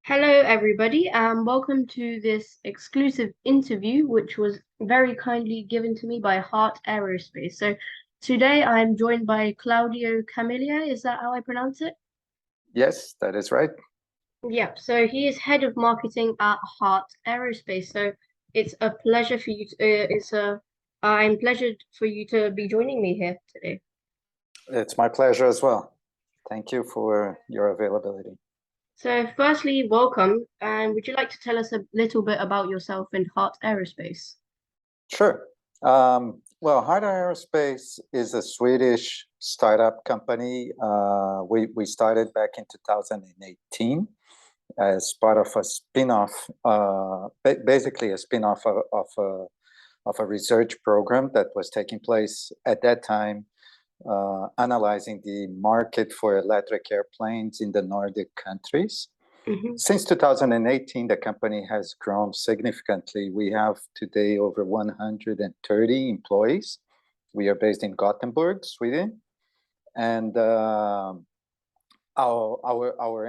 Hello, everybody, and welcome to this exclusive interview, which was very kindly given to me by Heart Aerospace. So today I'm joined by Claudio Camelier. Is that how I pronounce it? Yes, that is right. Yep. So he is head of marketing at Heart Aerospace. So it's a pleasure for you to, I'm pleasured for you to be joining me here today. It's my pleasure as well. Thank you for your availability. So firstly, welcome, and would you like to tell us a little bit about yourself and Heart Aerospace? Sure. Well, Heart Aerospace is a Swedish startup company. We started back in 2018 as part of a spin-off, basically a spin-off of a research program that was taking place at that time, analyzing the market for electric airplanes in the Nordic countries. Mm-hmm. Since 2018, the company has grown significantly. We have today over 130 employees. We are based in Gothenburg, Sweden. And our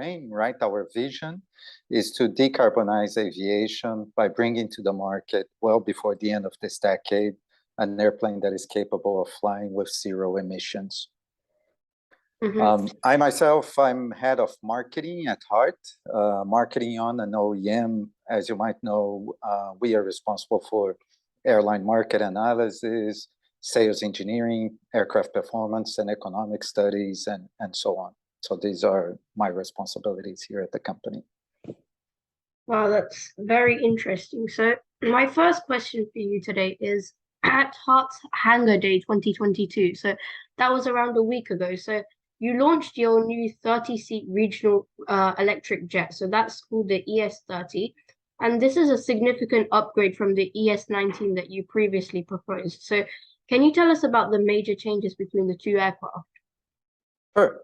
aim, right, our vision is to decarbonize aviation by bringing to the market, well before the end of this decade, an airplane that is capable of flying with zero emissions. I myself, I'm head of marketing at Heart. Marketing on an OEM, as you might know, we are responsible for airline market analysis, sales engineering, aircraft performance and economic studies, and so on. So these are my responsibilities here at the company. Wow, that's very interesting. So my first question for you today is at Heart's Hangar Day 2022. So that was around a week ago. So you launched your new 30-seat regional electric jet. So that's called the ES30. And this is a significant upgrade from the ES19 that you previously proposed. So can you tell us about the major changes between the two aircraft? Sure.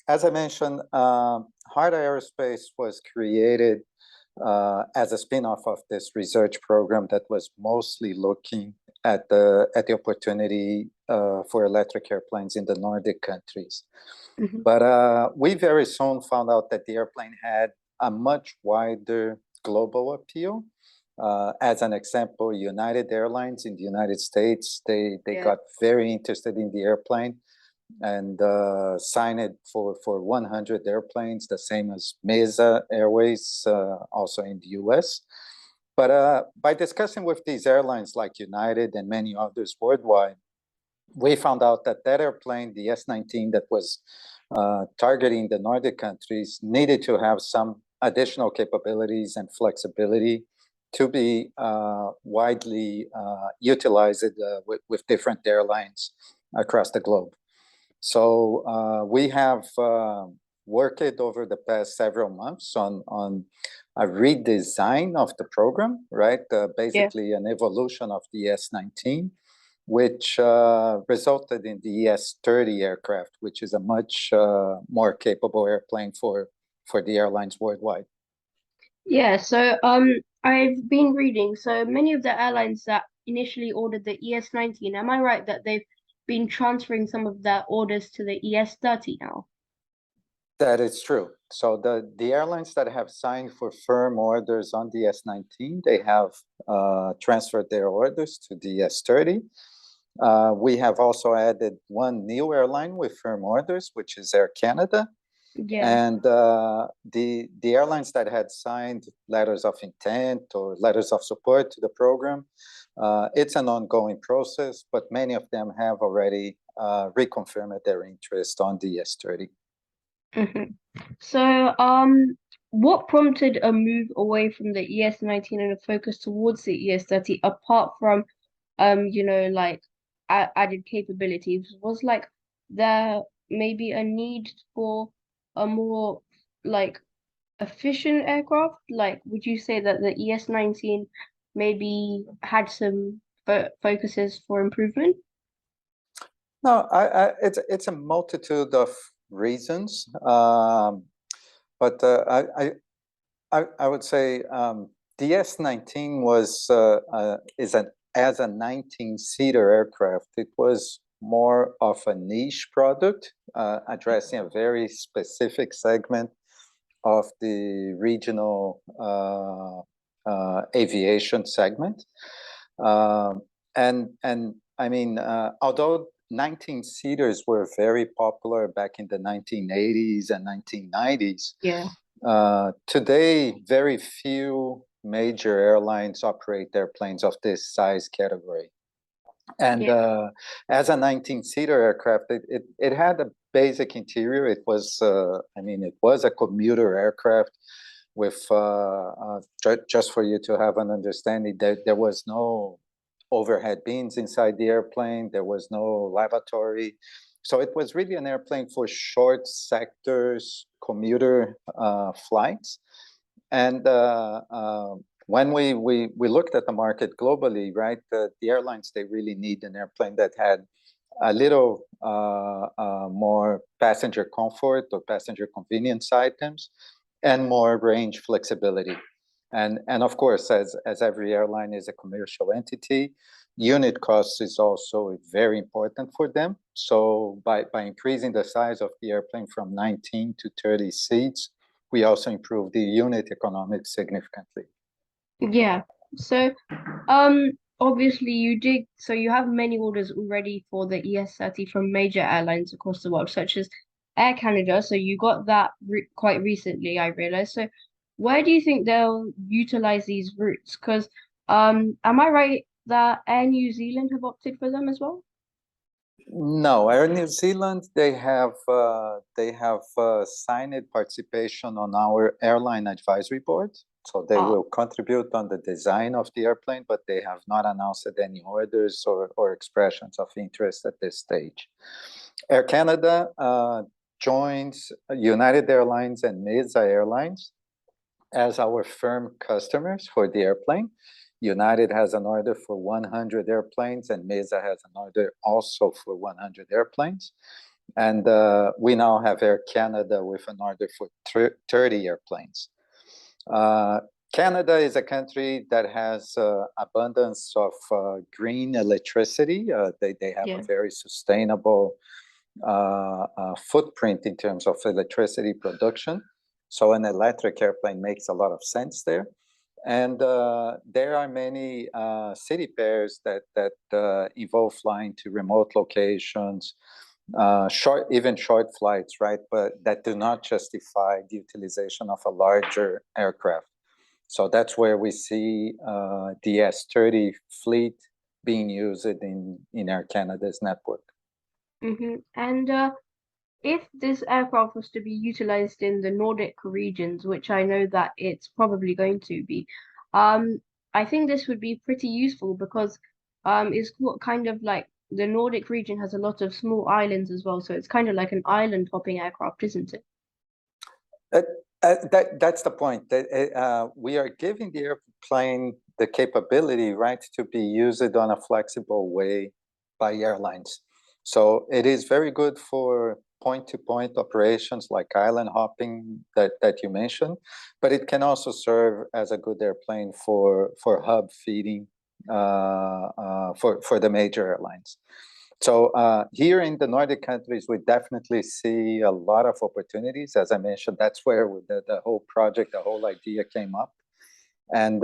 As I mentioned, Heart Aerospace was created as a spin-off of this research program that was mostly looking at the opportunity for electric airplanes in the Nordic countries. Mm-hmm. But we very soon found out that the airplane had a much wider global appeal. As an example, United Airlines in the United States, they got very interested in the airplane and signed it for 100 airplanes, the same as Mesa Airways, also in the US. But by discussing with these airlines like United and many others worldwide, we found out that that airplane, the S19 that was targeting the Nordic countries, needed to have some additional capabilities and flexibility to be widely utilized with different airlines across the globe. So we have worked over the past several months on a redesign of the program, right? Basically an evolution of the S19, which resulted in the ES30 aircraft, which is a much more capable airplane for the airlines worldwide. Yeah, so I've been reading, so many of the airlines that initially ordered the ES19, am I right that they've been transferring some of their orders to the ES30 now? That is true. So the airlines that have signed for firm orders on the S19, they have transferred their orders to the S30. We have also added one new airline with firm orders, which is Air Canada. Yeah. And the airlines that had signed letters of intent or letters of support to the program, it's an ongoing process, but many of them have already reconfirmed their interest on the S30. Mm-hmm. So, what prompted a move away from the ES19 and a focus towards the ES30, apart from, like added capabilities? Was like there maybe a need for a more like efficient aircraft? Like, would you say that the ES19 maybe had some focuses for improvement? No, it's a multitude of reasons, but I would say the S19 is as a 19-seater aircraft. It was more of a niche product, addressing a very specific segment of the regional aviation segment. And I mean, although 19-seaters were very popular back in the 1980s and 1990s, today very few major airlines operate airplanes of this size category. And as a 19-seater aircraft, it had a basic interior. It was, I mean, it was a commuter aircraft with, just for you to have an understanding, there was no overhead bins inside the airplane. There was no lavatory. So it was really an airplane for short sectors, commuter flights. And when we looked at the market globally, right, the airlines, they really need an airplane that had a little more passenger comfort or passenger convenience items and more range flexibility. And of course, as every airline is a commercial entity, unit cost is also very important for them. So by increasing the size of the airplane from 19 to 30 seats, we also improve the unit economics significantly. Yeah. So, obviously you have many orders already for the ES30 from major airlines across the world, such as Air Canada. So you got that quite recently, I realized. So where do you think they'll utilize these routes? Because, am I right that Air New Zealand have opted for them as well? No, Air New Zealand, they have signed participation on our airline advisory board. So they will contribute on the design of the airplane, but they have not announced any orders or expressions of interest at this stage. Air Canada joins United Airlines and Mesa Airlines as our firm customers for the airplane. United has an order for 100 airplanes, and Mesa has an order also for 100 airplanes. And we now have Air Canada with an order for 30 airplanes. Canada is a country that has abundance of green electricity. They have a very sustainable footprint in terms of electricity production. So an electric airplane makes a lot of sense there. And there are many city pairs that involve flying to remote locations, even short flights, right? But that do not justify the utilization of a larger aircraft. So that's where we see the S30 fleet being used in Air Canada's network. And if this aircraft was to be utilized in the Nordic regions, which I know that it's probably going to be, I think this would be pretty useful because it's kind of like the Nordic region has a lot of small islands as well, so it's kind of like an island hopping aircraft, isn't it? That's the point. We are giving the airplane the capability, right, to be used on a flexible way by airlines. So it is very good for point-to-point operations like island hopping that you mentioned, but it can also serve as a good airplane for hub feeding for the major airlines. So here in the Nordic countries, we definitely see a lot of opportunities. As I mentioned, that's where the whole project, the whole idea came up. And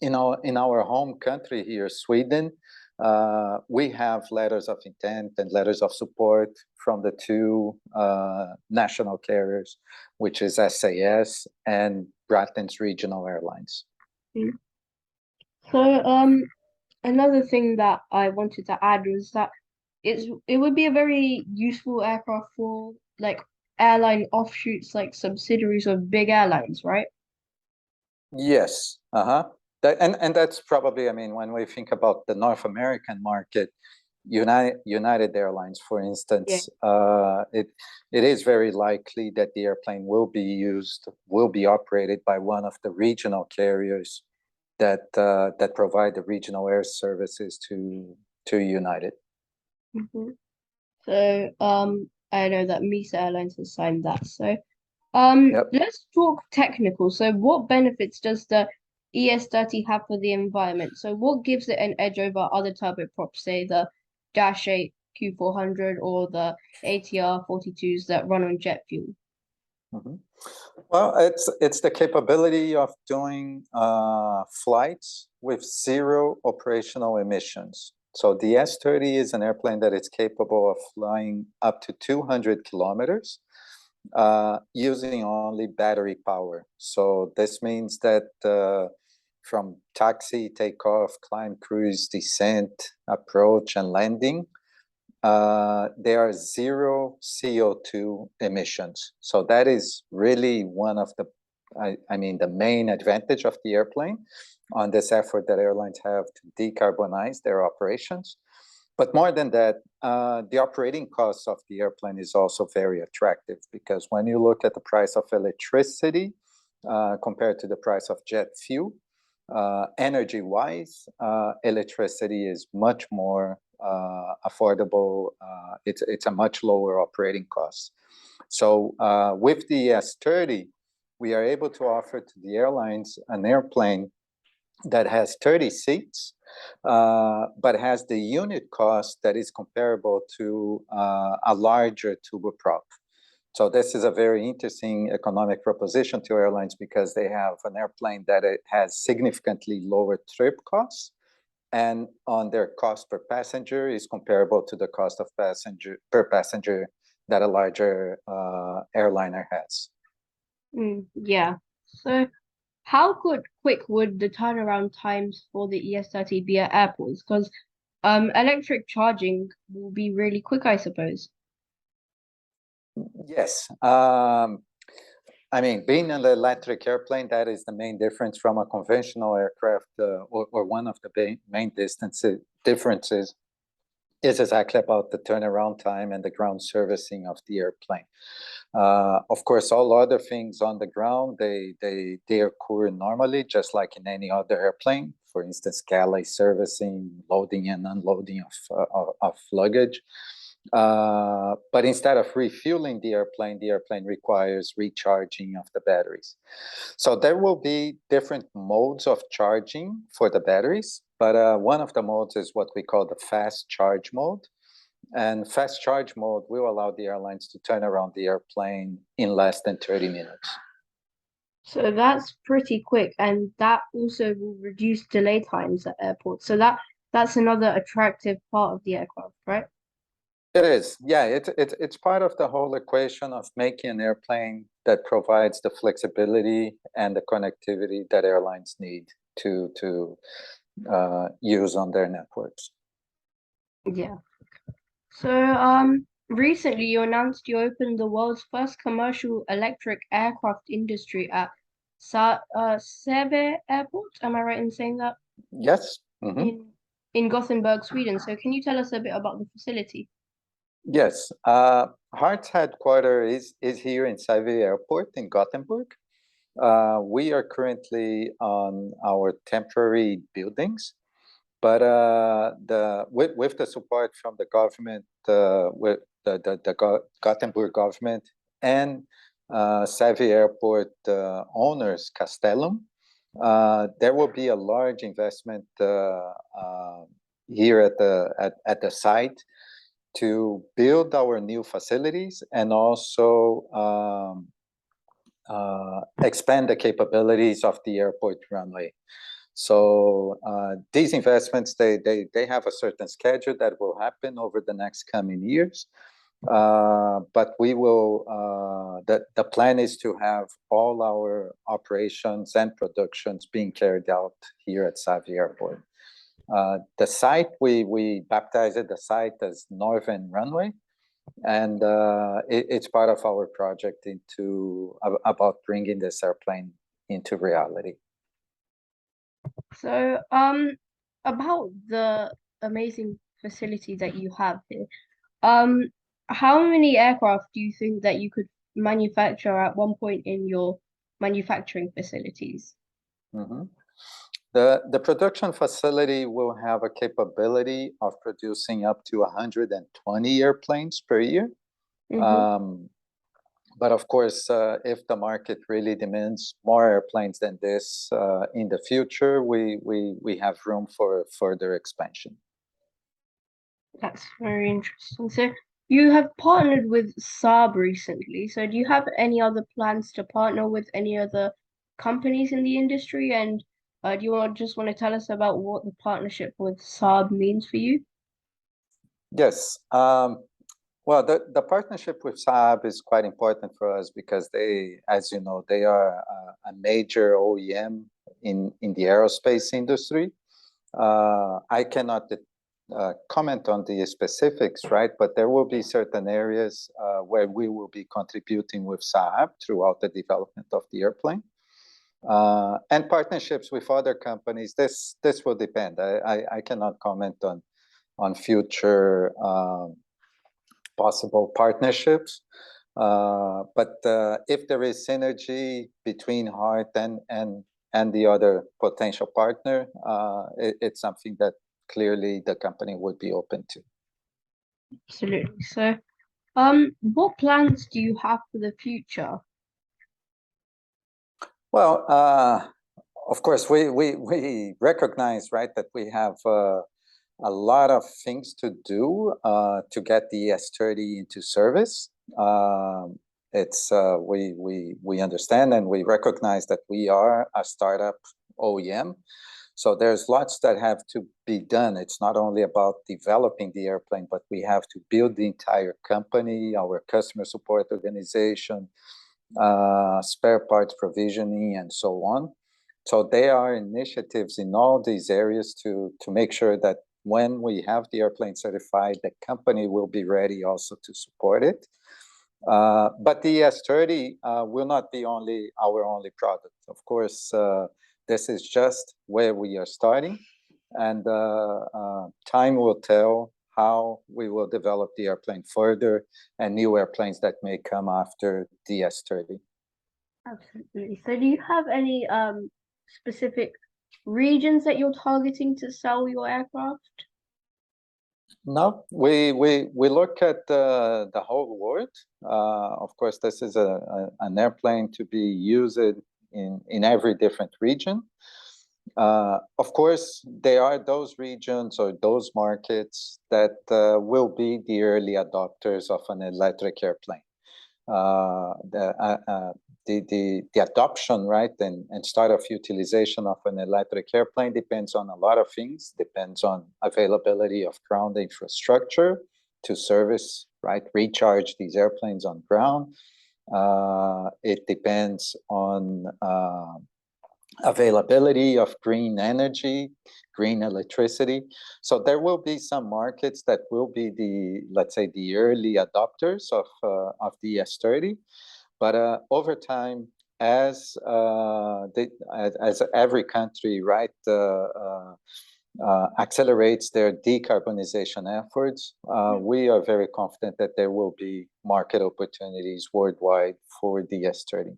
in our home country here, Sweden, we have letters of intent and letters of support from the two national carriers, which is SAS and Braathens Regional Airlines. So another thing that I wanted to add was that it would be a very useful aircraft for like airline offshoots, like subsidiaries of big airlines, right? Yes. And that's probably, I mean, when we think about the North American market, United Airlines, for instance, it is very likely that the airplane will be operated by one of the regional carriers that provide the regional air services to United. So I know that Mesa Airlines has signed that. So let's talk technical. So what benefits does the ES30 have for the environment? So what gives it an edge over other turboprops, say the Dash 8 Q400 or the ATR 42s that run on jet fuel? Mhm. Well, it's the capability of doing flights with zero operational emissions. So the S30 is an airplane that is capable of flying up to 200 kilometers using only battery power. So this means that from taxi, takeoff, climb, cruise, descent, approach, and landing, there are zero CO2 emissions. So that is really one of the, I mean, the main advantage of the airplane on this effort that airlines have to decarbonize their operations. But more than that, the operating costs of the airplane is also very attractive, because when you look at the price of electricity compared to the price of jet fuel, energy-wise, electricity is much more affordable. It's a much lower operating cost. So with the ES30, we are able to offer to the airlines an airplane that has 30 seats, but has the unit cost that is comparable to a larger turboprop. So this is a very interesting economic proposition to airlines, because they have an airplane that it has significantly lower trip costs, and on their cost per passenger is comparable to the cost of per passenger that a larger airliner has. Yeah. So how quick would the turnaround times for the ES30 be at airports? Because electric charging will be really quick, I suppose. Yes. I mean, being an electric airplane, that is the main difference from a conventional aircraft, or one of the main differences is exactly about the turnaround time and the ground servicing of the airplane. Of course, all other things on the ground, they occur normally, just like in any other airplane. For instance, galley servicing, loading and unloading of luggage. But instead of refueling the airplane requires recharging of the batteries. So there will be different modes of charging for the batteries, but one of the modes is what we call the fast charge mode. And fast charge mode will allow the airlines to turn around the airplane in less than 30 minutes. So that's pretty quick, and that also will reduce delay times at airports. So that's another attractive part of the aircraft, right? It is, yeah. It's part of the whole equation of making an airplane that provides the flexibility and the connectivity that airlines need to use on their networks. Yeah. So recently you announced you opened the world's first commercial electric aircraft industry at Säve Airport. Am I right in saying that? Yes. Mm-hmm. In Gothenburg, Sweden. So can you tell us a bit about the facility? Yes. Heart's headquarters is here in Säve Airport in Gothenburg. We are currently on our temporary buildings, but with the support from the government, with the Gothenburg government and Säve Airport owners, Castellum, there will be a large investment here at the site to build our new facilities and also expand the capabilities of the airport runway. So these investments, they have a certain schedule that will happen over the next coming years. But we will, the plan is to have all our operations and productions being carried out here at Säve Airport. The site, we baptized the site as Northern Runway, and it's part of our project about bringing this airplane into reality. So about the amazing facility that you have here, how many aircraft do you think that you could manufacture at one point in your manufacturing facilities? Mm-hmm. The production facility will have a capability of producing up to 120 airplanes per year. Mm-hmm. But of course, if the market really demands more airplanes than this in the future, we have room for further expansion. That's very interesting. So You have partnered with Saab recently, so do you have any other plans to partner with any other companies in the industry? And do you just want to tell us about what the partnership with Saab means for you? Yes. Well, the partnership with Saab is quite important for us because they, as you know, they are a major OEM in the aerospace industry. I cannot comment on the specifics, right? But there will be certain areas where we will be contributing with Saab throughout the development of the airplane. And partnerships with other companies, this will depend. I cannot comment on future possible partnerships. But if there is synergy between Heart and the other potential partner, it's something that clearly the company would be open to. Absolutely. So, what plans do you have for the future? Well, of course, we recognize, right, that we have a lot of things to do to get the ES30 into service. It's we understand and we recognize that we are a startup OEM. So there's lots that have to be done. It's not only about developing the airplane, but we have to build the entire company, our customer support organization, spare parts provisioning, and so on. So there are initiatives in all these areas to make sure that when we have the airplane certified, the company will be ready also to support it. But the ES30 will not be our only product. Of course, this is just where we are starting, and time will tell how we will develop the airplane further and new airplanes that may come after the ES30. Absolutely. So, do you have any specific regions that you're targeting to sell your aircraft? No, we look at the whole world. Of course, this is an airplane to be used in every different region. Of course, there are those regions or those markets that will be the early adopters of an electric airplane. The adoption, right, and start of utilization of an electric airplane depends on a lot of things. Depends on availability of ground infrastructure to service, right, recharge these airplanes on ground. It depends on availability of green energy, green electricity. So there will be some markets that will be let's say, the early adopters of the ES30. But over time, as every country, right, accelerates their decarbonization efforts, we are very confident that there will be market opportunities worldwide for the ES30.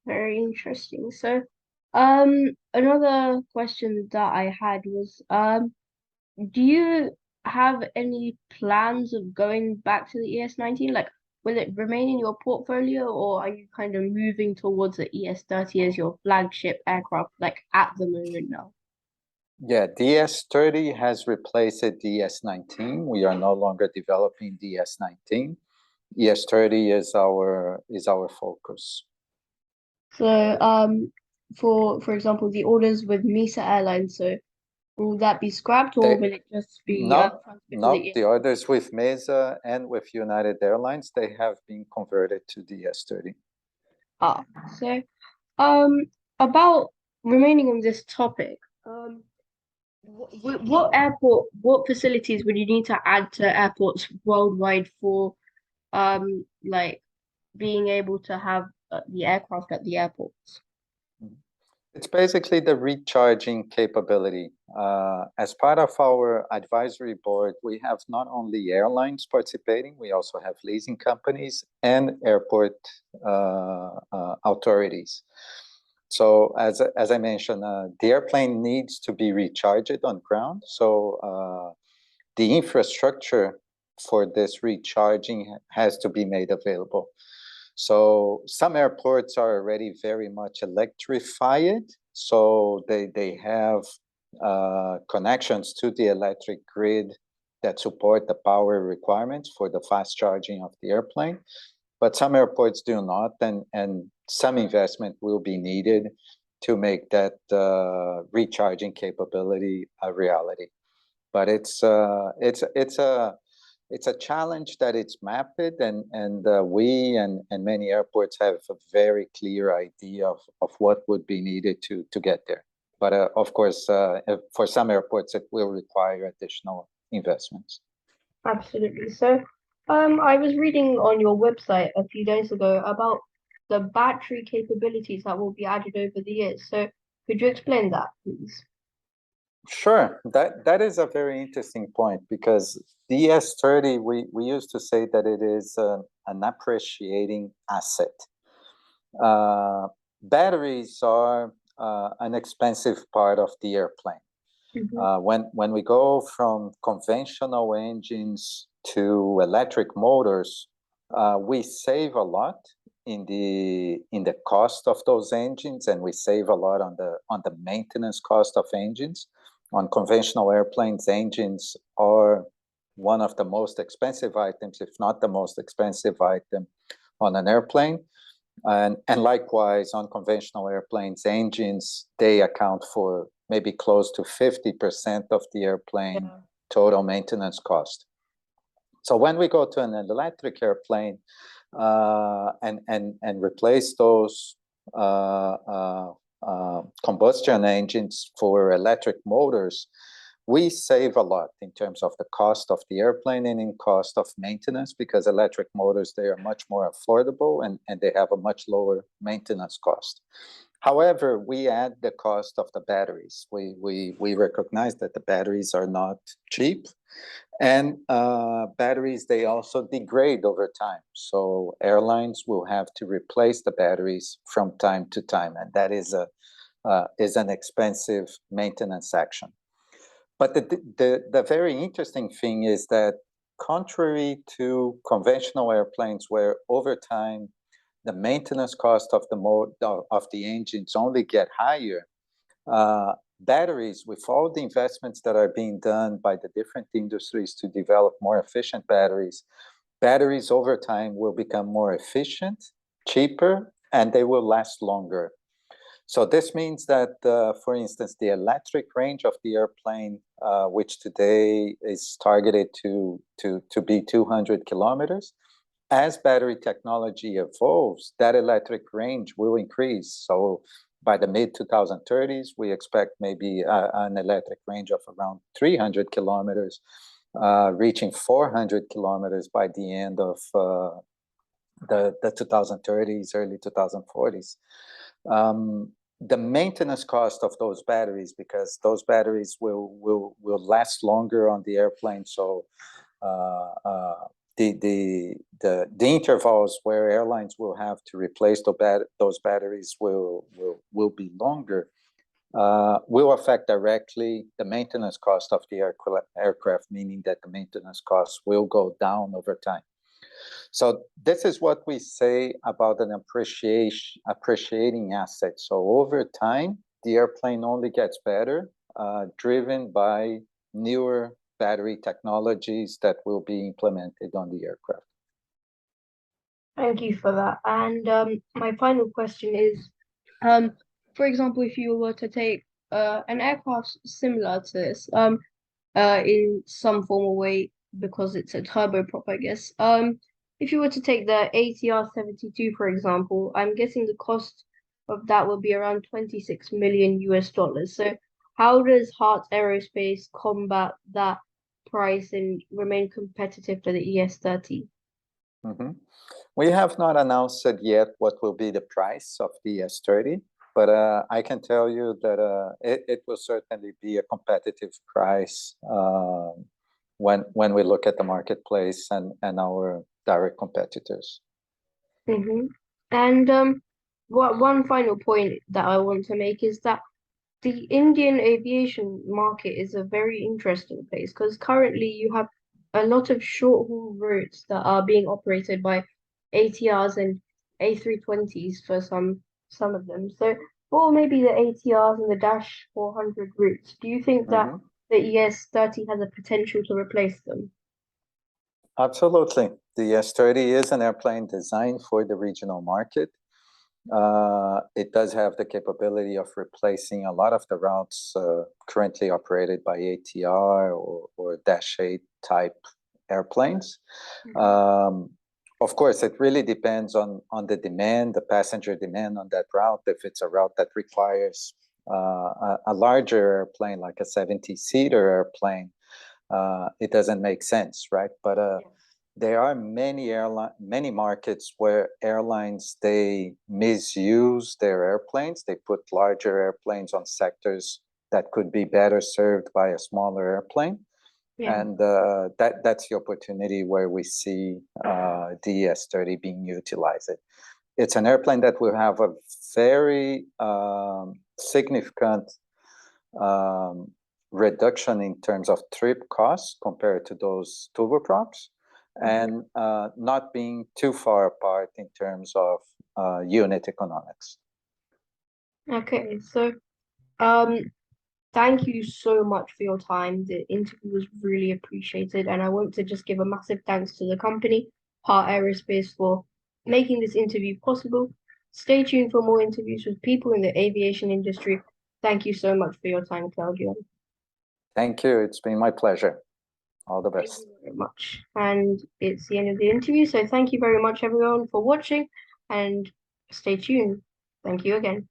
Very interesting. So, another question that I had was, do you have any plans of going back to the ES19? Like, will it remain in your portfolio, or are you kind of moving towards the ES30 as your flagship aircraft, like at the moment now? Yeah, the ES30 has replaced the ES19. We are no longer developing the ES19. ES30 is our focus. So, for example, the orders with Misa Airlines, so will that be scrapped, or will it just be transferred to the the orders with Mesa and with United Airlines, they have been converted to the ES30. So, about remaining on this topic, what facilities would you need to add to airports worldwide for, like being able to have the aircraft at the airports? It's basically the recharging capability. As part of our advisory board, we have not only airlines participating, we also have leasing companies and airport authorities. So as I mentioned, the airplane needs to be recharged on ground. So the infrastructure for this recharging has to be made available. So some airports are already very much electrified. So they have connections to the electric grid that support the power requirements for the fast charging of the airplane. But some airports do not, and some investment will be needed to make that recharging capability a reality. But it's a challenge that it's mapped, and we and many airports have a very clear idea of what would be needed to get there. But of course, for some airports, it will require additional investments. Absolutely. So, I was reading on your website a few days ago about the battery capabilities that will be added over the years. So, could you explain that, please? Sure, that is a very interesting point, because the ES30, we used to say that it is an appreciating asset. Batteries are an expensive part of the airplane. When we go from conventional engines to electric motors, we save a lot in the cost of those engines, and we save a lot on the maintenance cost of engines. On conventional airplanes, engines are one of the most expensive items, if not the most expensive item on an airplane. And likewise, on conventional airplanes, engines, they account for maybe close to 50% of the airplane total maintenance cost. So when we go to an electric airplane and replace those combustion engines for electric motors, we save a lot in terms of the cost of the airplane and in cost of maintenance, because electric motors, they are much more affordable and they have a much lower maintenance cost. However, we add the cost of the batteries. We recognize that the batteries are not cheap, and batteries, they also degrade over time. So airlines will have to replace the batteries from time to time, and that is an expensive maintenance action. But the very interesting thing is that, contrary to conventional airplanes, where over time the maintenance cost of the engines only get higher, batteries, with all the investments that are being done by the different industries to develop more efficient batteries over time will become more efficient, cheaper, and they will last longer. So this means that, for instance, the electric range of the airplane, which today is targeted to be 200 kilometers, as battery technology evolves, that electric range will increase. So by the mid-2030s, we expect maybe an electric range of around 300 kilometers, reaching 400 kilometers by the end of the 2030s, early 2040s. The maintenance cost of those batteries, because those batteries will last longer on the airplane, so the intervals where airlines will have to replace those batteries will be longer, will affect directly the maintenance cost of the aircraft, meaning that the maintenance costs will go down over time. So this is what we say about an appreciating asset. So over time, the airplane only gets better, driven by newer battery technologies that will be implemented on the aircraft. Thank you for that. And my final question is, for example, if you were to take an aircraft similar to this, in some form or way, because it's a turboprop, I guess. If you were to take the ATR-72, for example, I'm guessing the cost of that will be around 26 million US dollars. So how does Heart Aerospace combat that price and remain competitive to the ES30? We have not announced it yet what will be the price of the ES30, but I can tell you that it will certainly be a competitive price when we look at the marketplace and our direct competitors. And one final point that I want to make is that the Indian aviation market is a very interesting place, because currently you have a lot of short-haul routes that are being operated by ATRs and A320s for some of them. So, or maybe the ATRs and the Dash 400 routes. Do you think that the ES30 has a potential to replace them? Absolutely. The ES30 is an airplane designed for the regional market. It does have the capability of replacing a lot of the routes currently operated by ATR or Dash 8 type airplanes. Of course, it really depends on the demand, the passenger demand on that route. If it's a route that requires a larger airplane, like a 70-seater airplane, it doesn't make sense, right? But there are many markets where airlines, they misuse their airplanes. They put larger airplanes on sectors that could be better served by a smaller airplane. And that's the opportunity where we see the ES30 being utilized. It's an airplane that will have a very significant reduction in terms of trip costs compared to those turboprops, and not being too far apart in terms of unit economics. Okay, so thank you so much for your time. The interview was really appreciated, and I want to just give a massive thanks to the company, Heart Aerospace, for making this interview possible. Stay tuned for more interviews with people in the aviation industry. Thank you so much for your time, Claudio. Thank you. It's been my pleasure. All the best. Thank you very much. And it's the end of the interview. So thank you very much, everyone, for watching, and stay tuned. Thank you again.